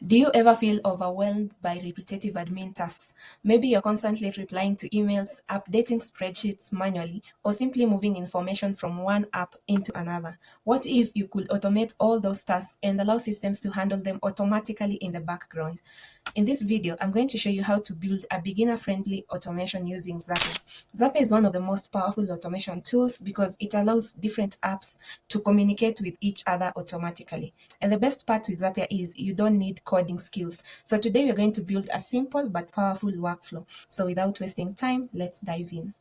Do you ever feel overwhelmed by repetitive admin tasks? Maybe you're constantly replying to emails, updating spreadsheets manually, or simply moving information from one app into another. What if you could automate all those tasks and allow systems to handle them automatically in the background? In this video, I'm going to show you how to build a beginner-friendly automation using Zapier. Zapier is one of the most powerful automation tools because it allows different apps to communicate with each other automatically. And the best part with Zapier is you don't need coding skills. So today we're going to build a simple but powerful workflow. So without wasting time, let's dive in.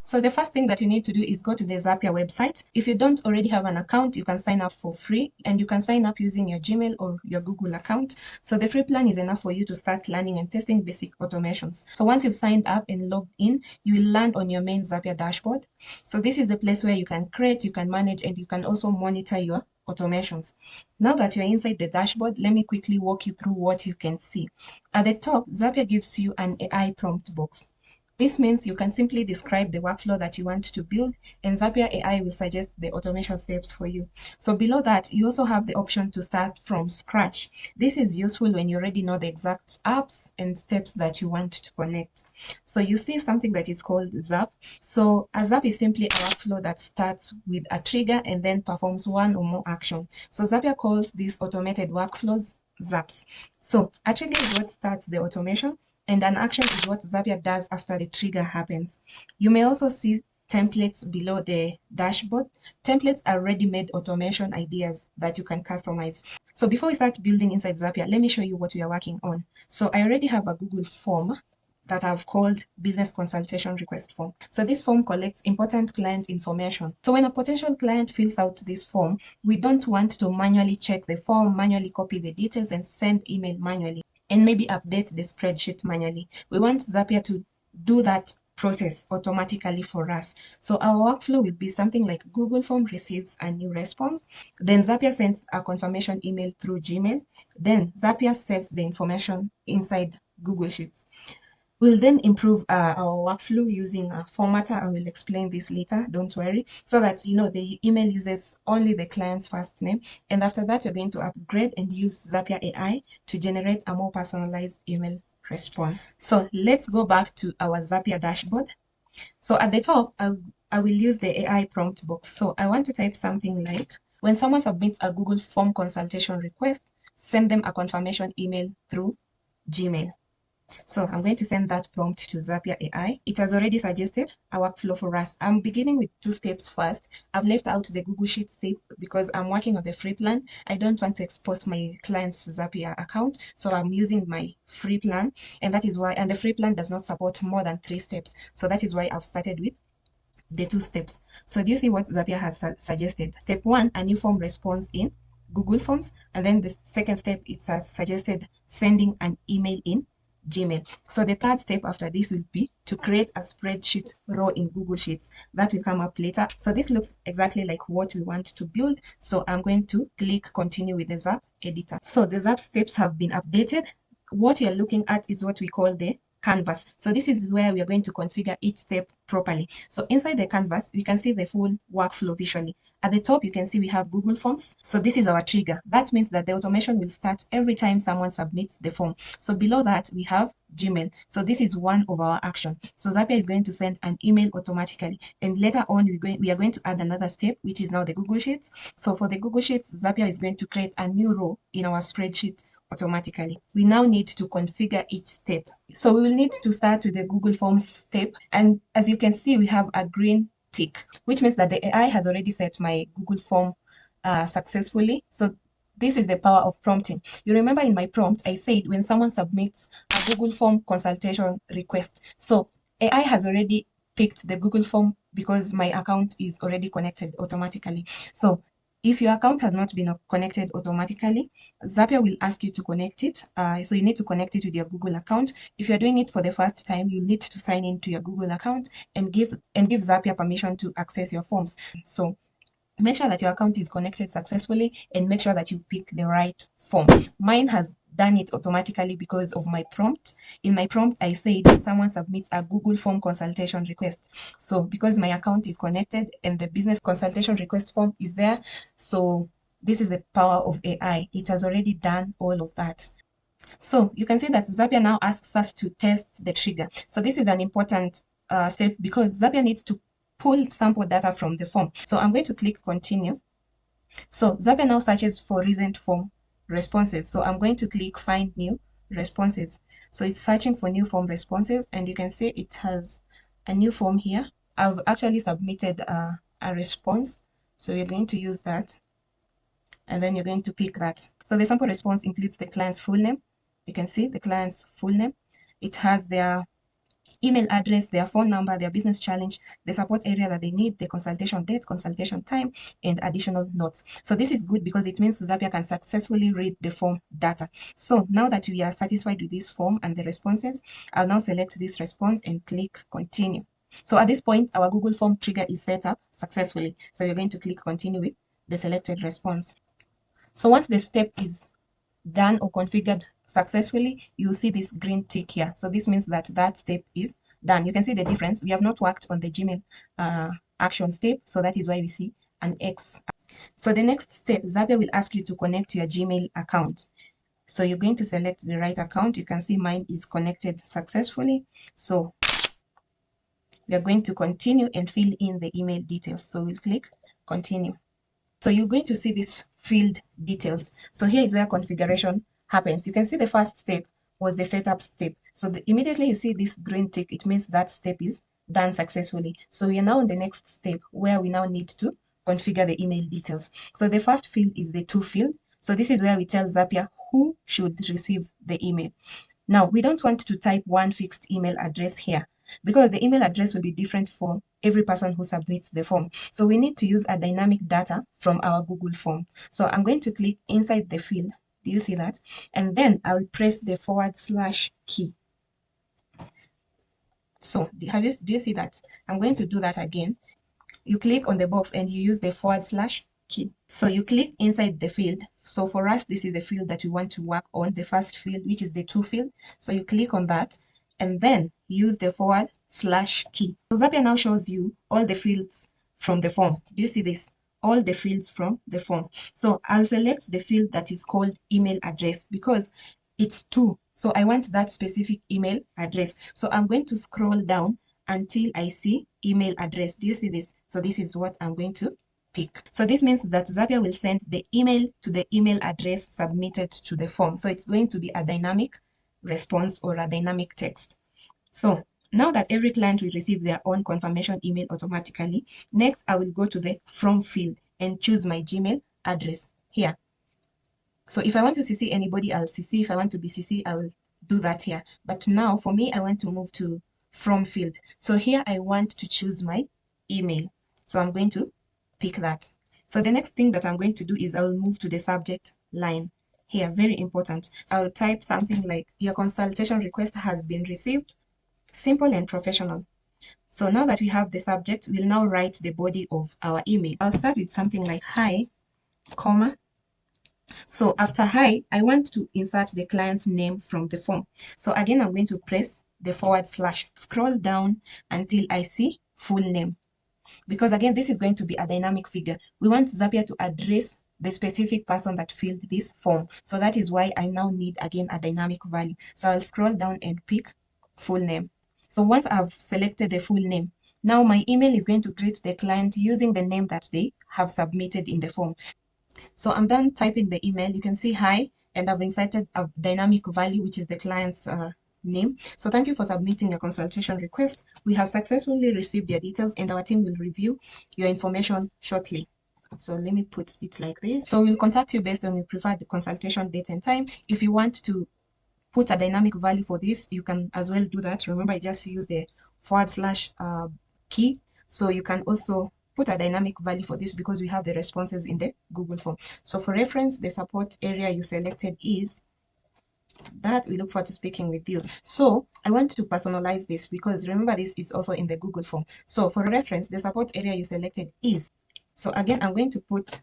So the first thing that you need to do is go to the Zapier website. If you don't already have an account, you can sign up for free, and you can sign up using your Gmail or your Google account. So the free plan is enough for you to start learning and testing basic automations. So once you've signed up and logged in, you will land on your main Zapier dashboard. So this is the place where you can create, you can manage, and you can also monitor your automations. Now that you're inside the dashboard, let me quickly walk you through what you can see. At the top, Zapier gives you an AI prompt box. This means you can simply describe the workflow that you want to build, and Zapier AI will suggest the automation steps for you. So below that, you also have the option to start from scratch. This is useful when you already know the exact apps and steps that you want to connect. So you see something that is called Zap. So a Zap is simply a workflow that starts with a trigger and then performs one or more action. So Zapier calls these automated workflows Zaps. So a trigger is what starts the automation, and an action is what Zapier does after the trigger happens. You may also see templates below the dashboard. Templates are ready-made automation ideas that you can customize. So before we start building inside Zapier, let me show you what we are working on. So I already have a Google form that I've called business consultation request form. So this form collects important client information. So when a potential client fills out this form, we don't want to manually check the form, manually copy the details, and send email manually, and maybe update the spreadsheet manually. We want Zapier to do that process automatically for us. So our workflow will be something like Google form receives a new response, then Zapier sends a confirmation email through Gmail, then Zapier saves the information inside Google Sheets. We'll then improve our workflow using a formatter. I will explain this later, don't worry, so that the email uses only the client's first name. And after that, you're going to upgrade and use Zapier AI to generate a more personalized email response. So let's go back to our Zapier dashboard. So at the top, I will use the AI prompt box. So I want to type something like, when someone submits a Google form consultation request, send them a confirmation email through Gmail. So I'm going to send that prompt to Zapier AI. It has already suggested a workflow for us. I'm beginning with 2 steps first. I've left out the Google Sheets step because I'm working on the free plan. I don't want to expose my client's Zapier account, so I'm using my free plan, and that is why, and the free plan does not support more than 3 steps. So that is why I've started with the 2 steps. So do you see what Zapier has suggested? Step 1, a new form response in Google Forms, and then the second step, it has suggested sending an email in Gmail. So the third step after this will be to create a spreadsheet row in Google Sheets. That will come up later. So this looks exactly like what we want to build. So I'm going to click continue with the Zap editor. So the Zap steps have been updated. What you're looking at is what we call the canvas. So this is where we are going to configure each step properly. So inside the canvas, we can see the full workflow visually. At the top, you can see we have Google Forms. So this is our trigger. That means that the automation will start every time someone submits the form. So below that, we have Gmail. So this is one of our action. So Zapier is going to send an email automatically. And later on, we are going to add another step, which is now the Google Sheets. So for the Google Sheets, Zapier is going to create a new row in our spreadsheet automatically. We now need to configure each step. So we will need to start with the Google Forms step. And as you can see, we have a green tick, which means that the AI has already set my Google form successfully. So this is the power of prompting. You remember in my prompt, I said when someone submits a Google form consultation request. So AI has already picked the Google form because my account is already connected automatically. So if your account has not been connected automatically, Zapier will ask you to connect it. So you need to connect it with your Google account. If you're doing it for the first time, you need to sign into your Google account and give Zapier permission to access your forms. So make sure that your account is connected successfully and make sure that you pick the right form. Mine has done it automatically because of my prompt. In my prompt, I said when someone submits a Google form consultation request. So because my account is connected and the business consultation request form is there, so this is the power of AI. It has already done all of that. So you can see that Zapier now asks us to test the trigger. So this is an important step because Zapier needs to pull sample data from the form. So I'm going to click continue. So Zapier now searches for recent form responses. So I'm going to click find new responses. So it's searching for new form responses, and you can see it has a new form here. I've actually submitted a response. So you're going to use that, and then you're going to pick that. So the sample response includes the client's full name. You can see the client's full name. It has their email address, their phone number, their business challenge, the support area that they need, the consultation date, consultation time, and additional notes. So this is good because it means Zapier can successfully read the form data. So now that we are satisfied with this form and the responses, I'll now select this response and click continue. So at this point, our Google form trigger is set up successfully. So you're going to click continue with the selected response. So once the step is done or configured successfully, you'll see this green tick here. So this means that that step is done. You can see the difference. We have not worked on the Gmail action step, so that is why we see an X. So the next step, Zapier will ask you to connect your Gmail account. So you're going to select the right account. You can see mine is connected successfully. So we are going to continue and fill in the email details. So we'll click continue. So you're going to see this field details. So here is where configuration happens. You can see the first step was the setup step. So immediately you see this green tick, it means that step is done successfully. So we are now on the next step where we now need to configure the email details. So the first field is the to field. So this is where we tell Zapier who should receive the email. Now, we don't want to type one fixed email address here because the email address will be different for every person who submits the form. So we need to use a dynamic data from our Google form. So I'm going to click inside the field. Do you see that? And then I'll press the / key. So do you see that? I'm going to do that again. You click on the box and you use the / key. So you click inside the field. So for us, this is the field that we want to work on, the first field, which is the to field. So you click on that and then use the / key. So Zapier now shows you all the fields from the form. Do you see this? All the fields from the form. So I'll select the field that is called email address because it's to. So I want that specific email address. So I'm going to scroll down until I see email address. Do you see this? So this is what I'm going to pick. So this means that Zapier will send the email to the email address submitted to the form. So it's going to be a dynamic response or a dynamic text. So now that every client will receive their own confirmation email automatically, next I will go to the from field and choose my Gmail address here. So if I want to CC anybody, I'll CC. If I want to be CC, I will do that here. But now for me, I want to move to from field. So here I want to choose my email. So I'm going to pick that. So the next thing that I'm going to do is I will move to the subject line here. Very important. So I'll type something like your consultation request has been received. Simple and professional. So now that we have the subject, we'll now write the body of our email. I'll start with something like hi, comma. So after hi, I want to insert the client's name from the form. So again, I'm going to press the / scroll down until I see full name. Because again, this is going to be a dynamic figure. We want Zapier to address the specific person that filled this form. So that is why I now need again a dynamic value. So I'll scroll down and pick full name. So once I've selected the full name, now my email is going to greet the client using the name that they have submitted in the form. So I'm done typing the email. You can see hi, and I've inserted a dynamic value, which is the client's name. So thank you for submitting your consultation request. We have successfully received your details and our team will review your information shortly. So let me put it like this. So we'll contact you based on your preferred consultation date and time. If you want to put a dynamic value for this, you can as well do that. Remember, I just use the / key. So you can also put a dynamic value for this because we have the responses in the Google form. So for reference, the support area you selected is that. We look forward to speaking with you. So I want to personalize this because remember, this is also in the Google form. So for reference, the support area you selected is. So again, I'm going to put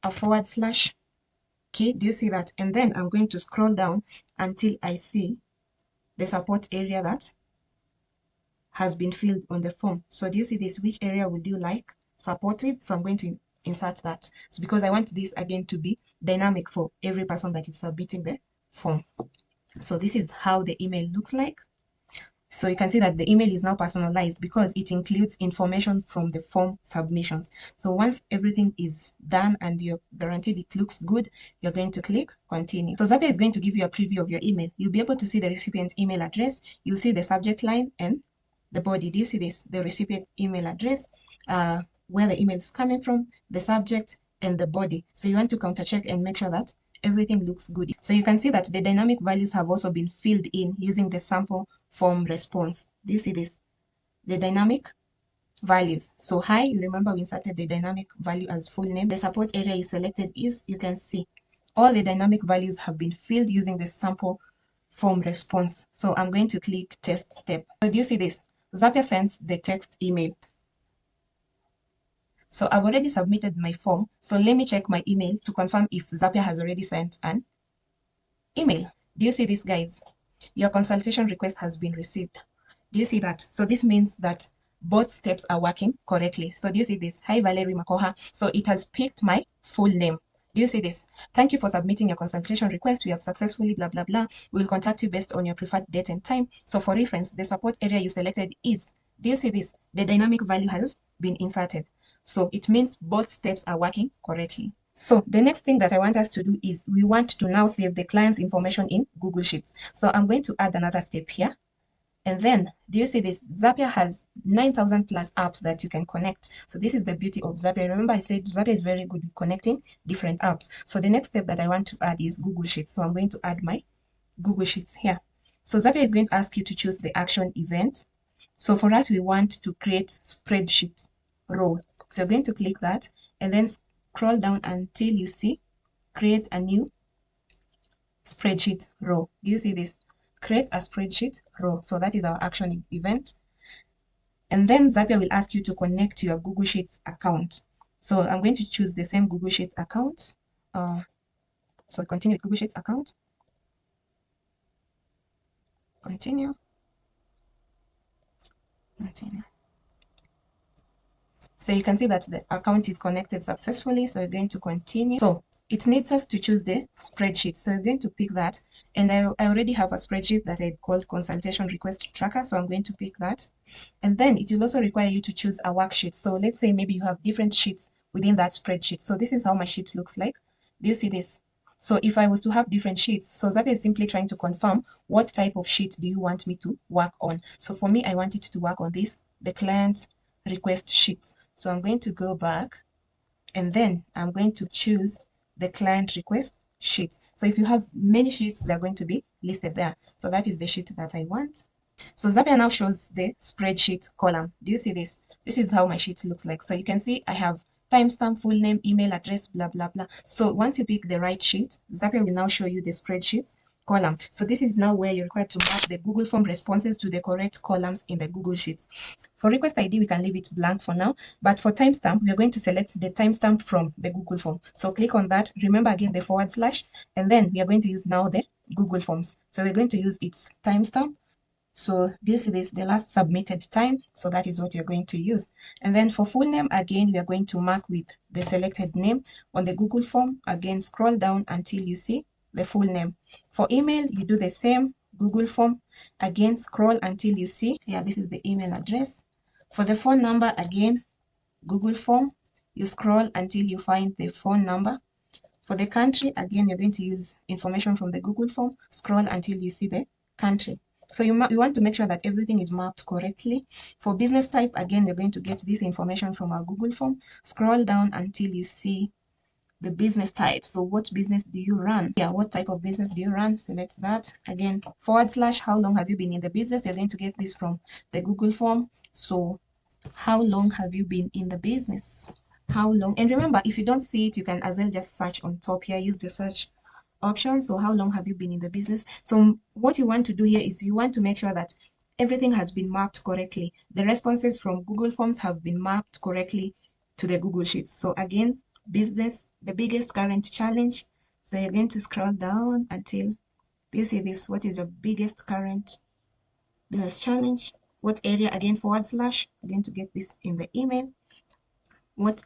a / Okay, do you see that? And then I'm going to scroll down until I see the support area that has been filled on the form. So do you see this? Which area would you like support with? So I'm going to insert that. So because I want this again to be dynamic for every person that is submitting the form. So this is how the email looks like. So you can see that the email is now personalized because it includes information from the form submissions. So once everything is done and you're guaranteed it looks good, you're going to click continue. So Zapier is going to give you a preview of your email. You'll be able to see the recipient email address. You'll see the subject line and the body. Do you see this? The recipient email address, where the email is coming from, the subject, and the body. So you want to counter check and make sure that everything looks good. So you can see that the dynamic values have also been filled in using the sample form response. Do you see this? The dynamic values. So hi, you remember we inserted the dynamic value as full name. The support area you selected is, you can see, all the dynamic values have been filled using the sample form response. So I'm going to click test step. So do you see this? Zapier sends the text email. So I've already submitted my form. So let me check my email to confirm if Zapier has already sent an email. Do you see this, guys? Your consultation request has been received. Do you see that? So this means that both steps are working correctly. So do you see this? Hi, Valerie Makoha. So it has picked my full name. Do you see this? Thank you for submitting your consultation request. We have successfully blah, blah, blah. We will contact you based on your preferred date and time. So for reference, the support area you selected is, do you see this? The dynamic value has been inserted. So it means both steps are working correctly. So the next thing that I want us to do is we want to now save the client's information in Google Sheets. So I'm going to add another step here. And then, do you see this? Zapier has 9,000 plus apps that you can connect. So this is the beauty of Zapier. Remember I said Zapier is very good with connecting different apps. So the next step that I want to add is Google Sheets. So I'm going to add my Google Sheets here. So Zapier is going to ask you to choose the action event. So for us, we want to create spreadsheet row. So you're going to click that and then scroll down until you see create a new spreadsheet row. Do you see this? Create a spreadsheet row. So that is our action event. And then Zapier will ask you to connect to your Google Sheets account. So I'm going to choose the same Google Sheets account. So continue with Google Sheets account. Continue. Continue. So you can see that the account is connected successfully. So we're going to continue. So it needs us to choose the spreadsheet. So we're going to pick that. And I already have a spreadsheet that I called consultation request tracker. So I'm going to pick that. And then it will also require you to choose a worksheet. So let's say maybe you have different sheets within that spreadsheet. So this is how my sheet looks like. Do you see this? So if I was to have different sheets, so Zapier is simply trying to confirm what type of sheet do you want me to work on. So for me, I want it to work on this, the client request sheets. So I'm going to go back and then I'm going to choose the client request sheets. So if you have many sheets, they're going to be listed there. So that is the sheet that I want. So Zapier now shows the spreadsheet column. Do you see this? This is how my sheet looks like. So you can see I have timestamp, full name, email address, blah, blah, blah. So once you pick the right sheet, Zapier will now show you the spreadsheets column. So this is now where you're required to map the Google Form responses to the correct columns in the Google Sheets. For request ID, we can leave it blank for now, but for timestamp, we're going to select the timestamp from the Google Form. So click on that. Remember again the forward slash, and then we are going to use now the Google Forms. So we're going to use its timestamp. So this is the last submitted time. So that is what you're going to use. And then for full name, again, we are going to mark with the selected name on the Google form. Again, scroll down until you see the full name. For email, you do the same Google form. Again, scroll until you see, yeah, this is the email address. For the phone number, again, Google form. You scroll until you find the phone number. For the country, again, you're going to use information from the Google form. Scroll until you see the country. So you want to make sure that everything is mapped correctly. For business type, again, we're going to get this information from our Google form. Scroll down until you see the business type. So what business do you run? Yeah, what type of business do you run? Select that. Again, forward slash, how long have you been in the business? You're going to get this from the Google form. So how long have you been in the business? How long? And remember, if you don't see it, you can as well just search on top here. Use the search option. So how long have you been in the business? So what you want to do here is you want to make sure that everything has been mapped correctly. The responses from Google Forms have been mapped correctly to the Google Sheets. So again, business, the biggest current challenge, So you're going to scroll down until you see this. What is your biggest current business challenge? What area? Again, forward slash. You're going to get this in the email. What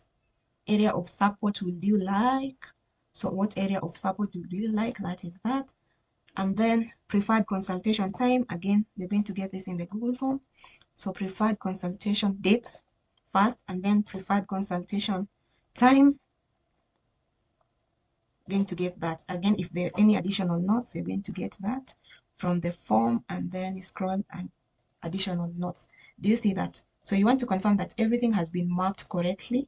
area of support would you like? So what area of support would you like? That is that. And then preferred consultation time. Again, you're going to get this in the Google form. So preferred consultation date first, and then preferred consultation time. Going to get that. Again, if there are any additional notes, you're going to get that from the form, and then you scroll and additional notes. Do you see that? So you want to confirm that everything has been marked correctly,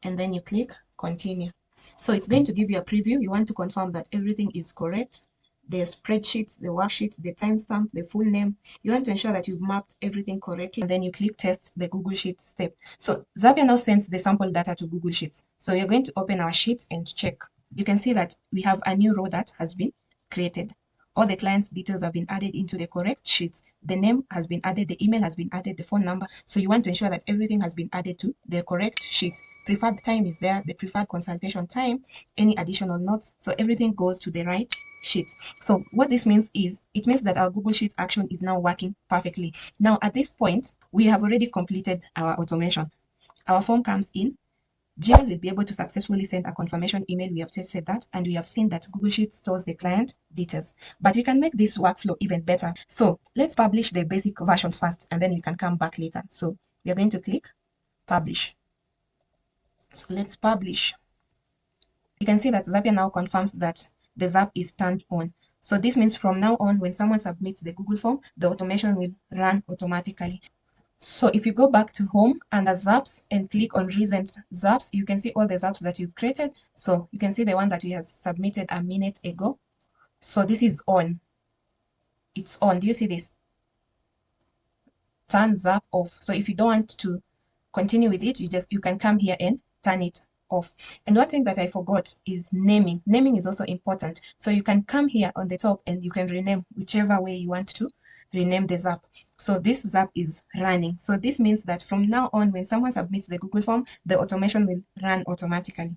and then you click continue. So it's going to give you a preview. You want to confirm that everything is correct. The spreadsheets, the worksheets, the timestamp, the full name. You want to ensure that you've mapped everything correctly, and then you click test the Google Sheets step. So Zapier now sends the sample data to Google Sheets. So you're going to open our sheet and check. You can see that we have a new row that has been created. All the client's details have been added into the correct sheets. The name has been added, the email has been added, the phone number. So you want to ensure that everything has been added to the correct sheet. Preferred time is there, the preferred consultation time, any additional notes. So everything goes to the right sheet. So what this means is, it means that our Google Sheets action is now working perfectly. Now at this point, we have already completed our automation. Our form comes in. Gmail will be able to successfully send a confirmation email. We have tested that, and we have seen that Google Sheets stores the client details. But we can make this workflow even better. So let's publish the basic version first, and then we can come back later. So we are going to click publish. So let's publish. You can see that Zapier now confirms that the Zap is turned on. So this means from now on, when someone submits the Google form, the automation will run automatically. So if you go back to home under Zaps and click on recent Zaps, you can see all the Zaps that you've created. So you can see the one that we have submitted a minute ago. So this is on. It's on. Do you see this? Turn Zap off. So if you don't want to continue with it, you can come here and turn it off. And one thing that I forgot is naming. Naming is also important. So you can come here on the top and you can rename whichever way you want to rename the Zap. So this Zap is running. So this means that from now on, when someone submits the Google form, the automation will run automatically.